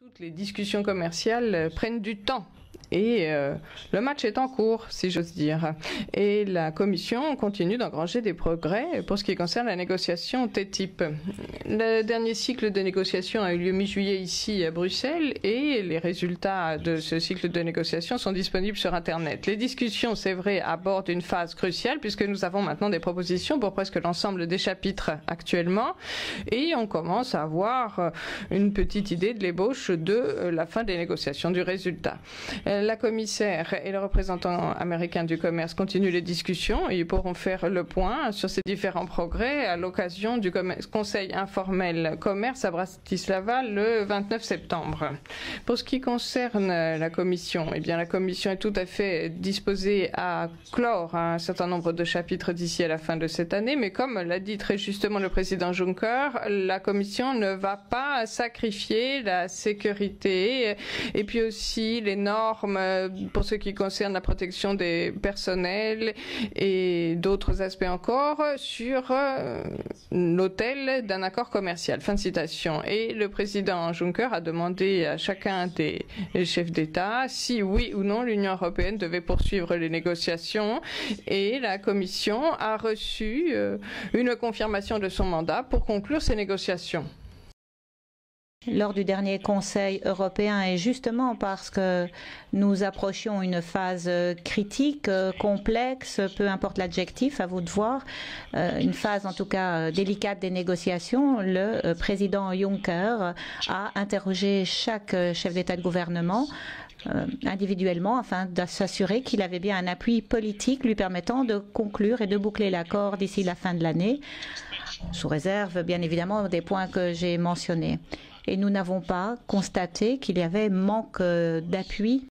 Toutes les discussions commerciales prennent du temps. Et le match est en cours, si j'ose dire. Et la Commission continue d'engranger des progrès pour ce qui concerne la négociation TTIP. Le dernier cycle de négociation a eu lieu mi-juillet ici à Bruxelles et les résultats de ce cycle de négociation sont disponibles sur Internet. Les discussions, c'est vrai, abordent une phase cruciale puisque nous avons maintenant des propositions pour presque l'ensemble des chapitres actuellement et on commence à avoir une petite idée de l'ébauche de la fin des négociations, du résultat. La commissaire et le représentant américain du commerce continuent les discussions et ils pourront faire le point sur ces différents progrès à l'occasion du Conseil informel commerce à Bratislava le 29 septembre. Pour ce qui concerne la Commission, eh bien la Commission est tout à fait disposée à clore un certain nombre de chapitres d'ici à la fin de cette année, mais comme l'a dit très justement le président Juncker, la Commission ne va pas sacrifier la sécurité et puis aussi les normes pour ce qui concerne la protection des personnels et d'autres aspects encore sur l'autel d'un accord commercial. Fin de citation. Et le président Juncker a demandé à chacun des chefs d'État si oui ou non l'Union européenne devait poursuivre les négociations et la Commission a reçu une confirmation de son mandat pour conclure ces négociations. Lors du dernier Conseil européen et justement parce que nous approchions une phase critique, complexe, peu importe l'adjectif, à vous de voir, une phase en tout cas délicate des négociations, le président Juncker a interrogé chaque chef d'État de gouvernement individuellement afin de s'assurer qu'il avait bien un appui politique lui permettant de conclure et de boucler l'accord d'ici la fin de l'année, sous réserve bien évidemment des points que j'ai mentionnés. Et nous n'avons pas constaté qu'il y avait manque d'appui